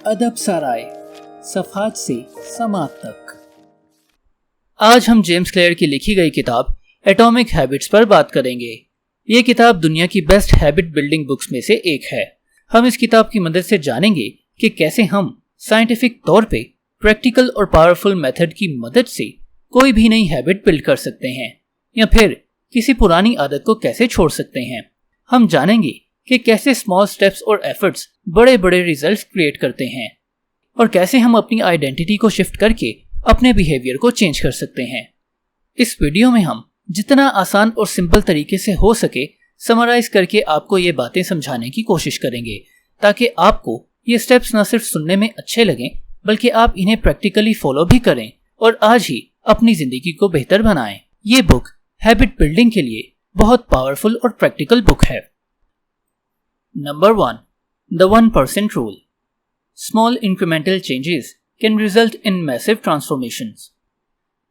अदब सराय, सफात से समात तक। आज हम जेम्स क्लियर की लिखी गई किताब एटॉमिक हैबिट्स पर बात करेंगे। ये किताब दुनिया की बेस्ट हैबिट बिल्डिंग बुक्स में से एक है। हम इस किताब की मदद से जानेंगे कि कैसे हम साइंटिफिक तौर पे प्रैक्टिकल और पावरफुल मेथड की मदद से कोई भी नई हैबिट बिल्ड कर सकते हैं या फिर किसी पुरानी आदत को कैसे छोड़ सकते हैं। हम जानेंगे कि कैसे स्मॉल स्टेप्स और एफर्ट्स बड़े बड़े रिजल्ट्स क्रिएट करते हैं और कैसे हम अपनी आइडेंटिटी को शिफ्ट करके अपने बिहेवियर को चेंज कर सकते हैं। इस वीडियो में हम जितना आसान और सिंपल तरीके से हो सके समराइज करके आपको ये बातें समझाने की कोशिश करेंगे ताकि आपको ये स्टेप्स न सिर्फ सुनने में अच्छे लगें बल्कि आप इन्हें प्रैक्टिकली फॉलो भी करें और आज ही अपनी जिंदगी को बेहतर बनाएं। ये बुक हैबिट बिल्डिंग के लिए बहुत पावरफुल और प्रैक्टिकल बुक है। Number 1, The 1% Rule. Small incremental changes can result in massive transformations.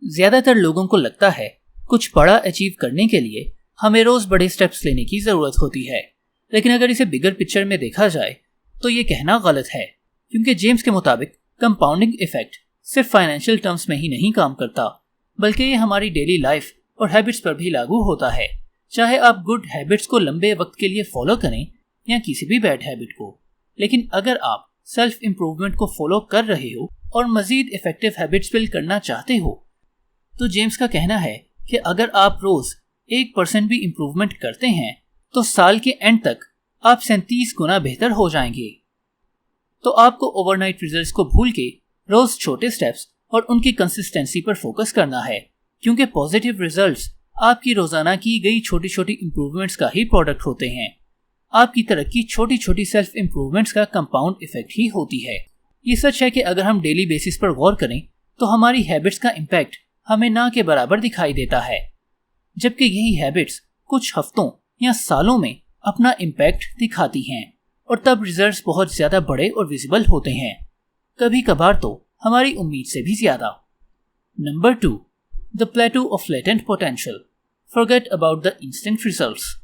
ज्यादातर लोगों को लगता है कुछ बड़ा अचीव करने के लिए हमें रोज बड़े स्टेप्स लेने की जरूरत होती है, लेकिन अगर इसे बिगर पिक्चर में देखा जाए तो ये कहना गलत है, क्योंकि जेम्स के मुताबिक कंपाउंडिंग इफेक्ट सिर्फ फाइनेंशियल टर्म्स में ही नहीं काम करता बल्कि ये हमारी डेली लाइफ और हैबिट्स पर भी लागू होता है। चाहे आप गुड हैबिट्स को लंबे वक्त के लिए फॉलो करें या किसी भी बैड हैबिट को, लेकिन अगर आप सेल्फ इंप्रूवमेंट को फॉलो कर रहे हो और मजीद इफेक्टिव हैबिट्स बिल्ड करना चाहते हो तो जेम्स का कहना है कि अगर आप रोज 1% भी इंप्रूवमेंट करते हैं तो साल के एंड तक आप 37 गुना बेहतर हो जाएंगे। तो आपको ओवरनाइट रिजल्ट्स को भूल के रोज छोटे स्टेप्स और उनकी कंसिस्टेंसी पर फोकस करना है, क्योंकि पॉजिटिव रिजल्ट्स आपकी रोजाना की गई छोटी छोटी इंप्रूवमेंट्स का ही प्रोडक्ट होते हैं। आपकी तरक्की छोटी छोटी सेल्फ इंप्रूवमेंट्स का कंपाउंड इफेक्ट ही होती है। ये सच है कि अगर हम डेली बेसिस पर गौर करें तो हमारी हैबिट्स का इम्पैक्ट हमें ना के बराबर दिखाई देता है, जबकि यही हैबिट्स कुछ हफ्तों या सालों में अपना इम्पैक्ट दिखाती हैं और तब रिजल्ट्स बहुत ज्यादा बड़े और विजिबल होते हैं, कभी कभार तो हमारी उम्मीद से भी ज्यादा। Number 2, the प्लेटू of latent potential, forget about the instant results.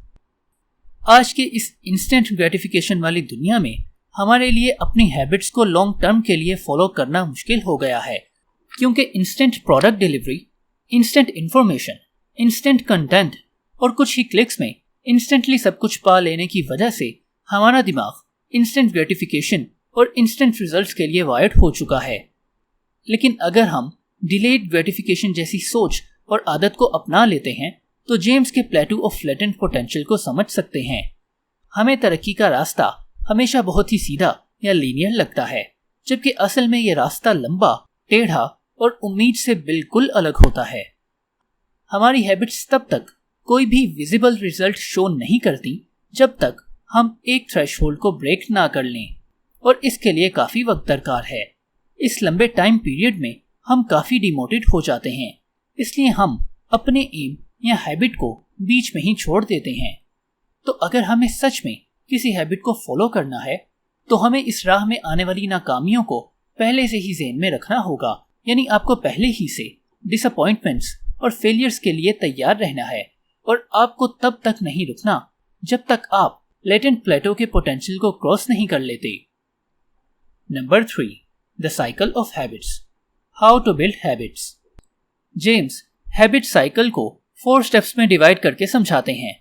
आज के इस इंस्टेंट ग्रेटिफिकेशन वाली दुनिया में हमारे लिए अपनी हैबिट्स को लॉन्ग टर्म के लिए फॉलो करना मुश्किल हो गया है, क्योंकि instant product delivery, instant information, instant content और कुछ ही क्लिक्स में इंस्टेंटली सब कुछ पा लेने की वजह से हमारा दिमाग इंस्टेंट ग्रेटिफिकेशन और इंस्टेंट रिजल्ट्स के लिए वायर्ड हो चुका है। लेकिन अगर हम डिलेड ग्रेटिफिकेशन जैसी सोच और आदत को अपना लेते हैं तो जेम्स के प्लेटू ऑफ लेटेंट पोटेंशियल को समझ सकते हैं। हमें तरक्की का रास्ता हमेशा बहुत ही सीधा या लीनियर लगता है, जबकि असल में ये रास्ता लंबा, टेढ़ा और उम्मीद से बिल्कुल अलग होता है। हमारी हैबिट्स तब तक कोई भी विजिबल रिजल्ट शो नहीं करती जब तक हम एक थ्रेशहोल्ड को ब्रेक ना कर लें, और इसके लिए काफी वक्त दरकार है। इस लंबे टाइम पीरियड में हम काफी डिमोटिवेट हो जाते हैं, इसलिए हम अपने एम या हैबिट को बीच में ही छोड़ देते हैं। तो अगर हमें सच में किसी हैबिट को फॉलो करना है तो हमें इस राह में आने वाली नाकामियों को पहले से ही ज़हन में रखना होगा, यानी आपको पहले ही से डिसअपॉइंटमेंट्स और फेलियर्स के लिए तैयार रहना है, और आपको तब तक नहीं रुकना जब तक आप लेटेंट प्लेटो के पोटेंशियल को क्रॉस नहीं कर लेते। Number 3, the cycle of habits, how to build habits. James habit cycle को 4 स्टेप्स में डिवाइड करके समझाते हैं।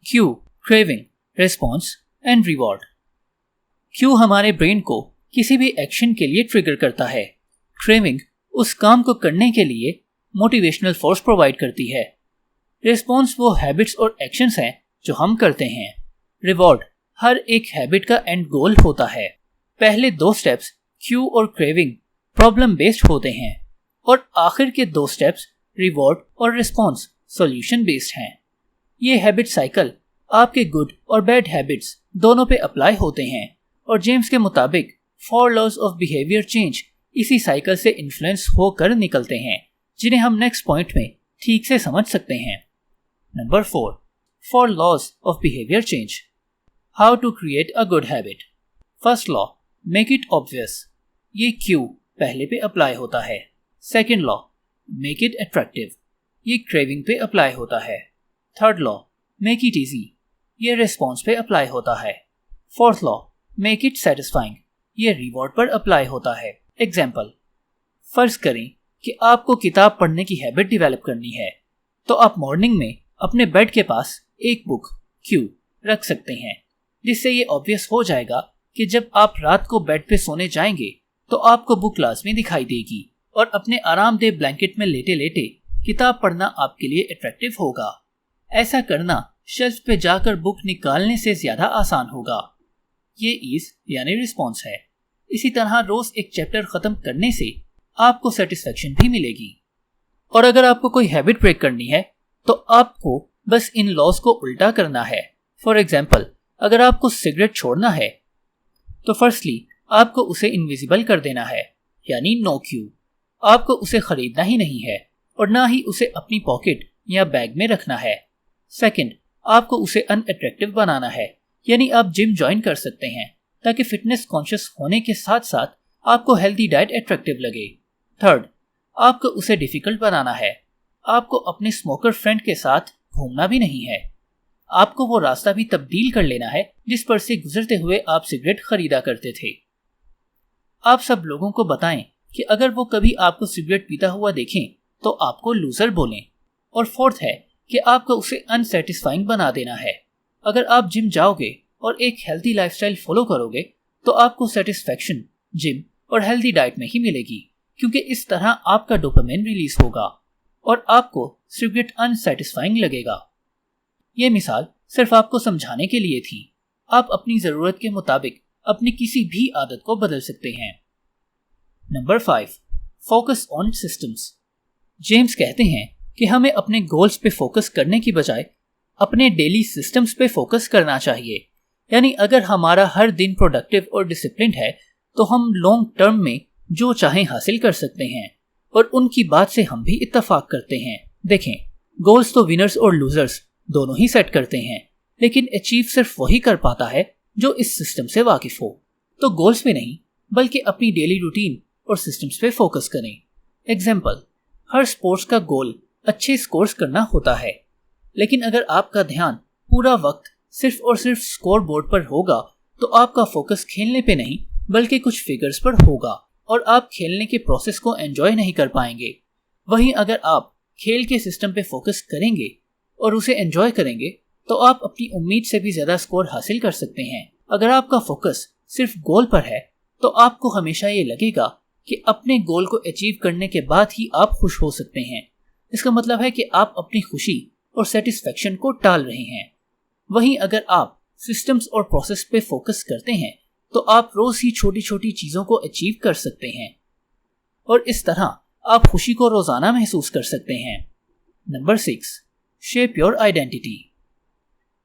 Cue, craving, response and reward. Cue हमारे ब्रेन को किसी भी एक्शन के लिए ट्रिगर करता है। क्रेविंग उस काम को करने के लिए मोटिवेशनल फोर्स प्रोवाइड करती है। रिस्पॉन्स वो हैबिट्स और एक्शंस हैं जो हम करते हैं। रिवॉर्ड हर एक हैबिट का एंड गोल होता है। पहले 2 स्टेप्स क्यू और क्रेविंग प्रॉब्लम बेस्ड होते हैं और आखिर के 2 स्टेप्स रिवॉर्ड और रिस्पॉन्स सॉल्यूशन बेस्ड हैं। ये हैबिट साइकिल आपके गुड और बैड हैबिट्स दोनों पे अप्लाई होते हैं, और जेम्स के मुताबिक 4 लॉज ऑफ बिहेवियर चेंज इसी साइकिल से इन्फ्लुएंस होकर निकलते हैं, जिन्हें हम नेक्स्ट पॉइंट में ठीक से समझ सकते हैं। Number 4, 4 laws of behaviour change, how to create a good habit. First law, make it obvious, ये क्यू पहले पे अप्लाई होता है। Second law, make it attractive, ये क्रेविंग पे अप्लाई होता है। Third law, make it easy, ये रिस्पॉन्स पे अप्लाई होता है। Fourth law, make it satisfying, ये रिवॉर्ड पर अप्लाई होता है। एग्जाम्पल, फर्ज करें कि आपको किताब पढ़ने की हैबिट डेवलप करनी है, तो आप मॉर्निंग में अपने बेड के पास एक बुक क्यू रख सकते हैं, जिससे ये ऑब्वियस हो जाएगा कि जब आप रात को बेड पे सोने जाएंगे तो आपको बुक लाजमी दिखाई देगी और अपने आरामदेह ब्लैंकेट में लेटे लेटे किताब पढ़ना आपके लिए अट्रैक्टिव होगा। ऐसा करना शेल्फ पे जाकर बुक निकालने से ज्यादा आसान होगा। ये ईज यानी रिस्पॉन्स है। इसी तरह रोज एक चैप्टर खत्म करने से आपको सेटिस्फेक्शन भी मिलेगी। और अगर आपको कोई हैबिट ब्रेक करनी है तो आपको बस इन लॉज को उल्टा करना है। फॉर एग्जाम्पल, अगर आपको सिगरेट छोड़ना है तो फर्स्टली आपको उसे इनविजिबल कर देना है, यानी नो क्यू। आपको उसे खरीदना ही नहीं है और ना ही उसे अपनी पॉकेट या बैग में रखना है। सेकंड, आपको उसे अनअट्रैक्टिव बनाना है, यानी आप जिम ज्वाइन कर सकते हैं ताकि फिटनेस कॉन्शियस होने के साथ साथ आपको हेल्दी डाइट अट्रैक्टिव लगे। थर्ड, आपको उसे डिफिकल्ट बनाना है। आपको अपने स्मोकर फ्रेंड के साथ घूमना भी नहीं है। आपको वो रास्ता भी तब्दील कर लेना है जिस पर से गुजरते हुए आप सिगरेट खरीदा करते थे। आप सब लोगों को बताएं कि अगर वो कभी आपको सिगरेट पीता हुआ देखें तो आपको लूजर बोलें। और फोर्थ है कि आपको उसे अनसेटिस्फाइंग बना देना है। अगर आप जिम जाओगे और एक हेल्दी लाइफस्टाइल फॉलो करोगे तो आपको सेटिस्फैक्शन जिम और हेल्दी डाइट में ही मिलेगी, क्योंकि इस तरह आपका डोपामिन रिलीज होगा और आपको सिगरेट अनसेटिस्फाइंग लगेगा। ये मिसाल सिर्फ आपको समझाने के लिए थी। आप अपनी जरूरत के मुताबिक अपनी किसी भी आदत को बदल सकते हैं। Number 5, focus on systems. James कहते हैं कि हमें अपने गोल्स पे फोकस करने की बजाय अपने डेली सिस्टम्स पे फोकस करना चाहिए। यानी अगर हमारा हर दिन प्रोडक्टिव और डिसिप्लिन है तो हम लॉन्ग टर्म में जो चाहें हासिल कर सकते हैं और उनकी बात से हम भी इत्तेफाक करते हैं। देखें, गोल्स तो विनर्स और लूजर्स दोनों ही सेट करते हैं, लेकिन अचीव सिर्फ वही कर पाता है जो इस सिस्टम से वाकिफ हो। तो गोल्स पे नहीं बल्कि अपनी डेली रूटीन और सिस्टम्स पे फोकस करें। एग्जाम्पल, हर स्पोर्ट्स का गोल अच्छे स्कोर्स करना होता है, लेकिन अगर आपका ध्यान पूरा वक्त सिर्फ और सिर्फ स्कोर बोर्ड पर होगा तो आपका फोकस खेलने पे नहीं बल्कि कुछ फिगर्स पर होगा और आप खेलने के प्रोसेस को एंजॉय नहीं कर पाएंगे। वहीं अगर आप खेल के सिस्टम पे फोकस करेंगे और उसे एंजॉय करेंगे तो आप अपनी उम्मीद से भी ज्यादा स्कोर हासिल कर सकते हैं। अगर आपका फोकस सिर्फ गोल पर है तो आपको हमेशा ये लगेगा कि अपने गोल को अचीव करने के बाद ही आप खुश हो सकते हैं। इसका मतलब है कि आप अपनी खुशी और सेटिस्फेक्शन को टाल रहे हैं। वहीं अगर आप सिस्टम्स और प्रोसेस पे फोकस करते हैं तो आप रोज ही छोटी छोटी चीजों को अचीव कर सकते हैं और इस तरह आप खुशी को रोजाना महसूस कर सकते हैं। Number 6, shape your identity.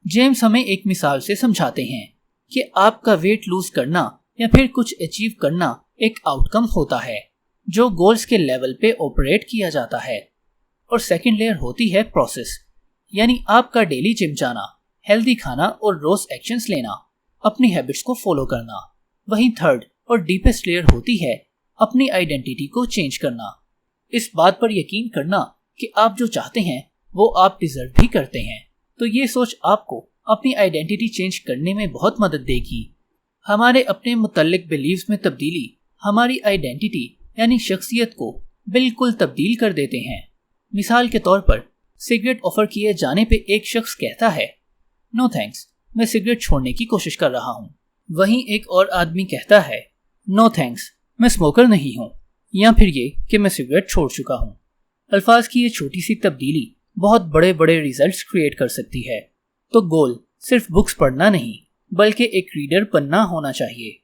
James हमें एक मिसाल से समझाते हैं कि आपका वेट लूज करना या फिर कुछ अचीव करना एक आउटकम होता है जो गोल्स के लेवल पे ऑपरेट किया जाता है। और सेकंड लेयर होती है प्रोसेस, यानी आपका डेली जिम जाना, हेल्दी खाना और रोज एक्शंस लेना, अपनी हैबिट्स को फॉलो करना। वहीं थर्ड और डीपेस्ट लेयर होती है अपनी आइडेंटिटी को चेंज करना, इस बात पर यकीन करना कि आप जो चाहते हैं वो आप डिजर्व भी करते हैं। तो ये सोच आपको अपनी आइडेंटिटी चेंज करने में बहुत मदद देगी। हमारे अपने मुतल्लिक बिलीव्स में तब्दीली हमारी आइडेंटिटी यानी शख्सियत को बिल्कुल तब्दील कर देते हैं। मिसाल के तौर पर सिगरेट ऑफर किए जाने पे एक शख्स कहता है, नो थैंक्स, मैं सिगरेट छोड़ने की कोशिश कर रहा हूँ। वहीं एक और आदमी कहता है, नो थैंक्स, मैं स्मोकर नहीं हूँ, या फिर ये कि मैं सिगरेट छोड़ चुका हूँ। अल्फाज की ये छोटी सी तब्दीली बहुत बड़े बड़े रिजल्ट्स क्रिएट कर सकती है। तो गोल सिर्फ बुक्स पढ़ना नहीं बल्कि एक रीडर बनना होना चाहिए।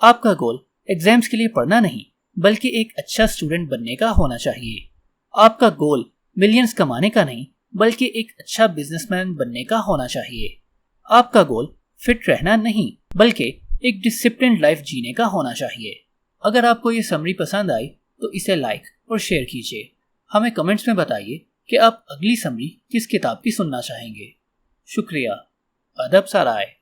आपका गोल एग्जाम्स के लिए पढ़ना नहीं बल्कि एक अच्छा स्टूडेंट बनने का होना चाहिए। आपका गोल मिलियंस कमाने का नहीं बल्कि एक अच्छा बिजनेसमैन बनने का होना चाहिए। आपका गोल फिट रहना नहीं बल्कि एक डिसिप्लिन्ड लाइफ जीने का होना चाहिए। अगर आपको ये समरी पसंद आई तो इसे लाइक और शेयर कीजिए। हमें कमेंट्स में बताइए कि आप अगली समरी किस किताब की सुनना चाहेंगे। शुक्रिया। अदब सराय।